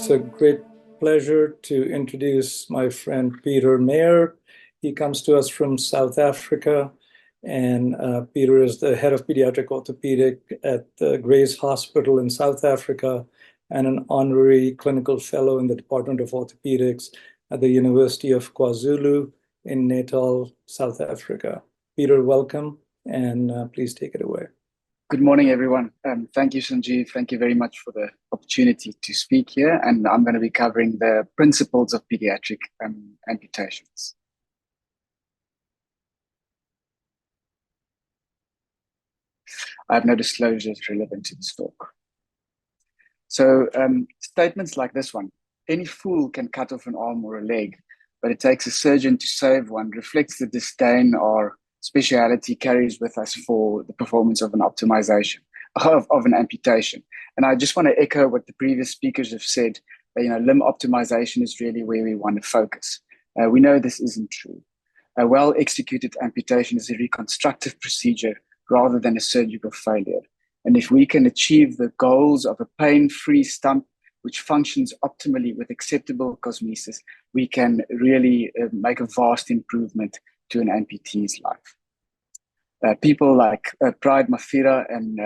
It's a great pleasure to introduce my friend Pieter Maré. He comes to us from South Africa, and Pieter is the head of Pediatric Orthopaedic at the Gray's Hospital in South Africa and an honorary clinical fellow in the Department of Orthopedics at the University of KwaZulu in Natal, South Africa. Pieter, welcome, and please take it away. Good morning, everyone. Thank you, Sanjeev. Thank you very much for the opportunity to speak here. And I'm going to be covering the principles of pediatric amputations. I have no disclosures relevant to this talk. So statements like this one: any fool can cut off an arm or a leg, but it takes a surgeon to save one, reflects the disdain our speciality carries with us for the performance of an optimization, of an amputation. And I just want to echo what the previous speakers have said. Limb optimization is really where we want to focus. We know this isn't true. A well-executed amputation is a reconstructive procedure rather than a surgical failure. And if we can achieve the goals of a pain-free stump which functions optimally with acceptable cosmesis, we can really make a vast improvement to an amputee's life. People like Pride Mafira and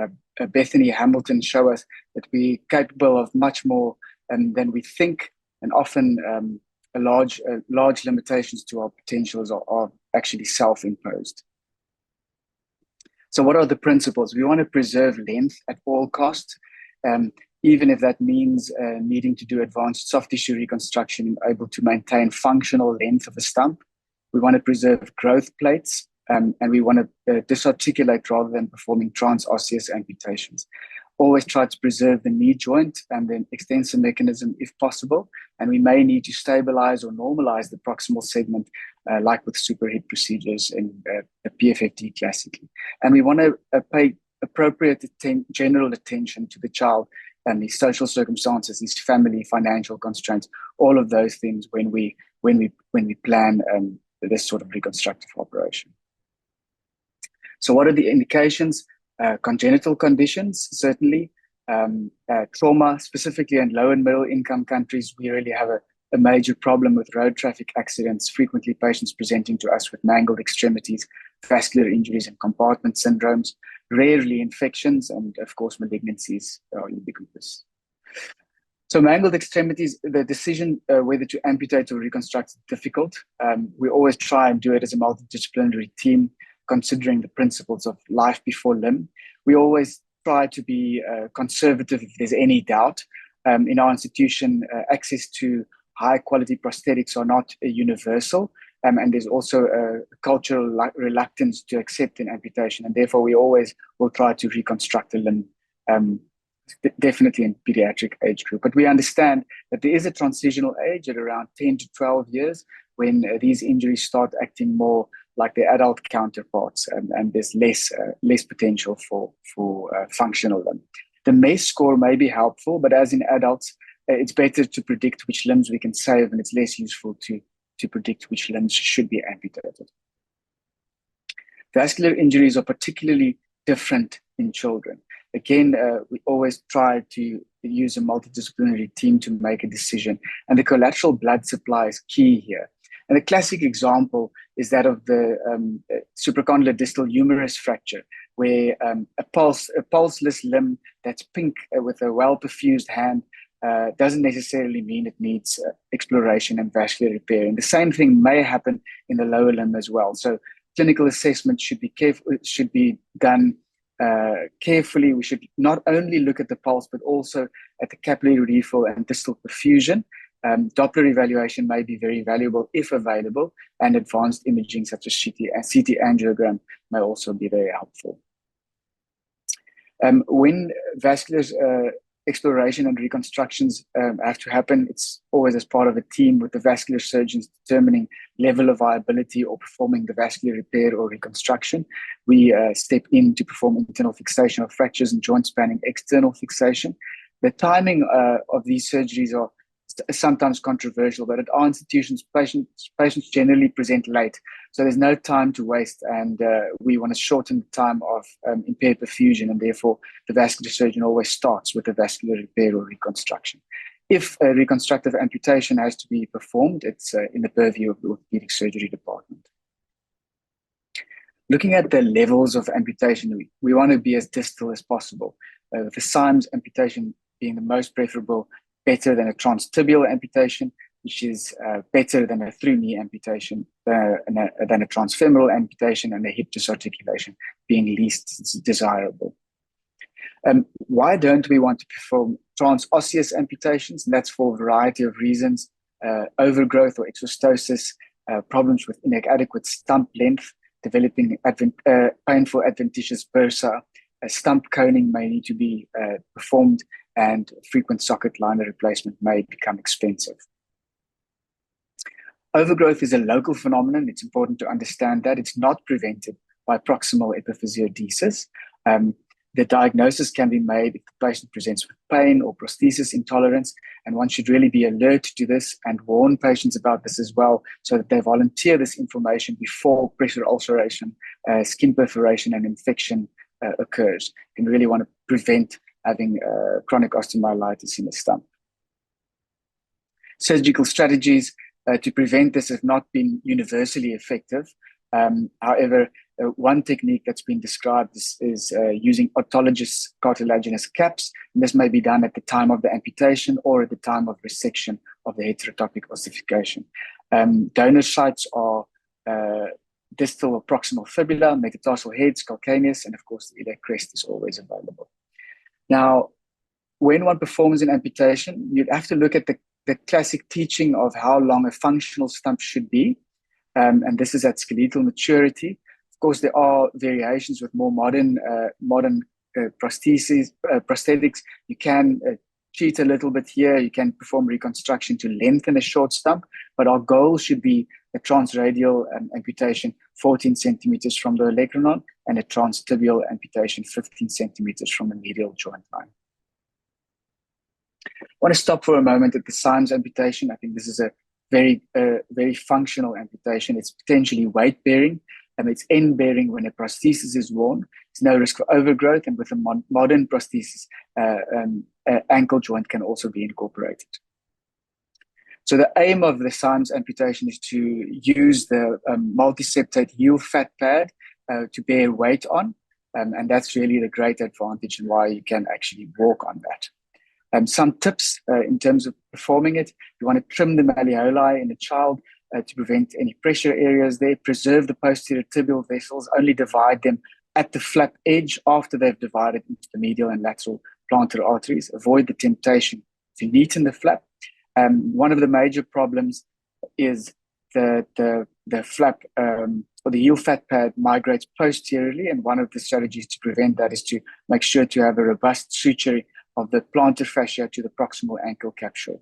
Bethany Hamilton show us that we're capable of much more than we think, and often large limitations to our potentials are actually self-imposed. So what are the principles? We want to preserve length at all costs, even if that means needing to do advanced soft tissue reconstruction, able to maintain functional length of a stump. We want to preserve growth plates, and we want to disarticulate rather than performing transosseous amputations. Always try to preserve the knee joint and then extensor mechanism if possible, and we may need to stabilize or normalize the proximal segment, like with superhip procedures in a PFFD classically. And we want to pay appropriate general attention to the child and his social circumstances, his family, financial constraints, all of those things when we plan this sort of reconstructive operation. So what are the indications? Congenital conditions, certainly. Trauma, specifically in low and middle income countries, we really have a major problem with road traffic accidents, frequently patients presenting to us with mangled extremities, vascular injuries and compartment syndromes, rarely infections, and of course malignancies are ubiquitous. So mangled extremities, the decision whether to amputate or reconstruct is difficult. We always try and do it as a multidisciplinary team, considering the principles of life before limb. We always try to be conservative if there's any doubt. In our institution, access to high quality prosthetics are not universal, and there's also a cultural reluctance to accept an amputation, and therefore we always will try to reconstruct a limb, definitely in pediatric age group. But we understand that there is a transitional age at around 10 to 12 years when these injuries start acting more like their adult counterparts, and there's less potential for functional limb. The MES score may be helpful, but as in adults, it's better to predict which limbs we can save, and it's less useful to predict which limbs should be amputated. Vascular injuries are particularly different in children. Again, we always try to use a multidisciplinary team to make a decision, and the collateral blood supply is key here. And a classic example is that of the supracondylar distal humerus fracture, where a pulseless limb that's pink with a well-perfused hand doesn't necessarily mean it needs exploration and vascular repair. And the same thing may happen in the lower limb as well. So clinical assessment should be done carefully. We should not only look at the pulse, but also at the capillary refill and distal perfusion. Doppler evaluation may be very valuable if available, and advanced imaging such as CT angiogram may also be very helpful. When vascular exploration and reconstructions have to happen, it's always as part of a team with the vascular surgeons determining level of viability or performing the vascular repair or reconstruction. We step in to perform internal fixation of fractures and joint spanning external fixation. The timing of these surgeries are sometimes controversial, but at our institutions, patients generally present late, so there's no time to waste, and we want to shorten the time of impaired perfusion, and therefore the vascular surgeon always starts with a vascular repair or reconstruction. if a reconstructive amputation has to be performed, it's in the purview of the orthopedic surgery department. Looking at the levels of amputation, we want to be as distal as possible. The Symes amputation being the most preferable, better than a transtibial amputation, which is better than a through-knee amputation, than a transfemoral amputation, and a hip disarticulation being least desirable. Why don't we want to perform transosseous amputations? And that's for a variety of reasons: overgrowth or exostosis, problems with inadequate stump length, developing painful adventitious bursa, stump coning may need to be performed, and frequent socket liner replacement may become expensive. Overgrowth is a local phenomenon. It's important to understand that. It's not prevented by proximal epiphysiodesis. The diagnosis can be made if the patient presents with pain or prosthesis intolerance, and one should really be alert to this and warn patients about this as well, so that they volunteer this information before pressure ulceration, skin perforation, and infection occurs. You really want to prevent having chronic osteomyelitis in the stump. Surgical strategies to prevent this have not been universally effective. However, one technique that's been described is using autologous cartilaginous caps. And this may be done at the time of the amputation or at the time of resection of the heterotopic ossification. Donor sites are distal or proximal fibula, metatarsal heads, calcaneus, and of course the iliac crest is always available. Now, when one performs an amputation, you'd have to look at the classic teaching of how long a functional stump should be. And this is at skeletal maturity. Of course, there are variations with more modern prosthetics. You can cheat a little bit here. You can perform reconstruction to lengthen a short stump, but our goal should be a transradial amputation 14 centimeters from the olecranon and a transtibial amputation 15 centimeters from the medial joint line. I want to stop for a moment at the Symes amputation. I think this is a very functional amputation. It's potentially weight-bearing, and it's end-bearing when a prosthesis is worn. There's no risk for overgrowth, and with a modern prosthesis, ankle joint can also be incorporated. So the aim of the Symes amputation is to use the multi-septate heel fat pad to bear weight on, and that's really the great advantage and why you can actually walk on that. Some tips in terms of performing it: you want to trim the malleoli in a child to prevent any pressure areas there, preserve the posterior tibial vessels, only divide them at the flap edge after they've divided into the medial and lateral plantar arteries, avoid the temptation to neaten the flap. One of the major problems is the flap or the heel fat pad migrates posteriorly, and one of the strategies to prevent that is to make sure to have a robust suture of the plantar fascia to the proximal ankle capsule.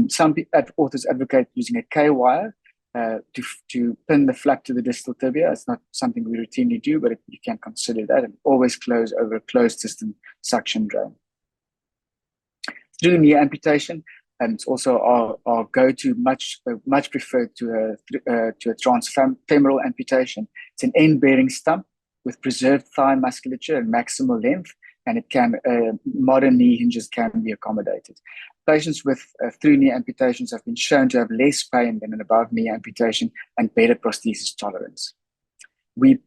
Some authors advocate using a K-wire to pin the flap to the distal tibia. It's not something we routinely do, but you can consider that, and always close over a closed system suction drain. Through knee amputation, it's also our go-to, much preferred to a transfemoral amputation. It's an end-bearing stump with preserved thigh musculature and maximal length, and it can modern knee hinges can be accommodated. Patients with through knee amputations have been shown to have less pain than an above knee amputation and better prosthesis tolerance. We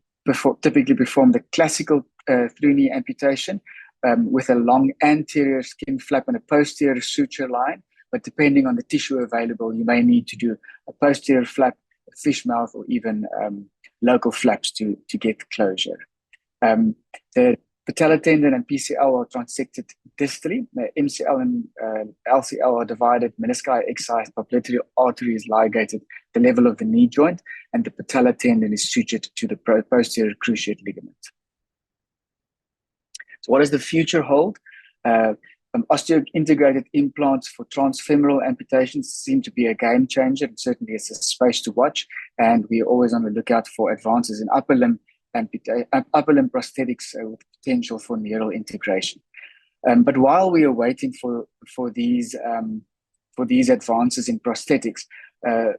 typically perform the classical through knee amputation with a long anterior skin flap and a posterior suture line, but depending on the tissue available, you may need to do a posterior flap, a fish mouth, or even local flaps to get closure. The patellar tendon and PCL are transected distally. The MCL and LCL are divided, menisci excised, popliteal artery is ligated at the level of the knee joint, and the patellar tendon is sutured to the posterior cruciate ligament. So what does the future hold? Osteo-integrated implants for transfemoral amputations seem to be a game changer, and certainly it's a space to watch, and we're always on the lookout for advances in upper limb prosthetics with potential for neural integration. But while we are waiting for these advances in prosthetics,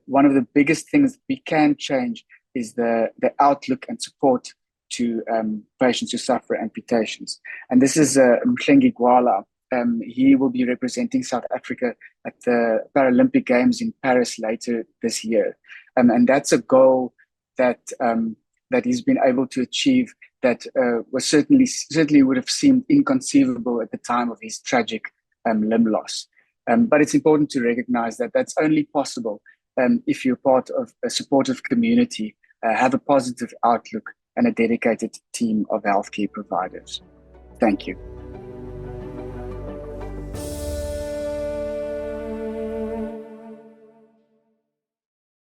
one of the biggest things we can change is the outlook and support to patients who suffer amputations. And this is Mhlengi Gwala, he will be representing South Africa at the Paralympic Games in Paris later this year. And that's a goal that that he's been able to achieve that was certainly would have seemed inconceivable at the time of his tragic limb loss. But it's important to recognize that that's only possible if you're part of a supportive community, have a positive outlook, and a dedicated team of healthcare providers. Thank you.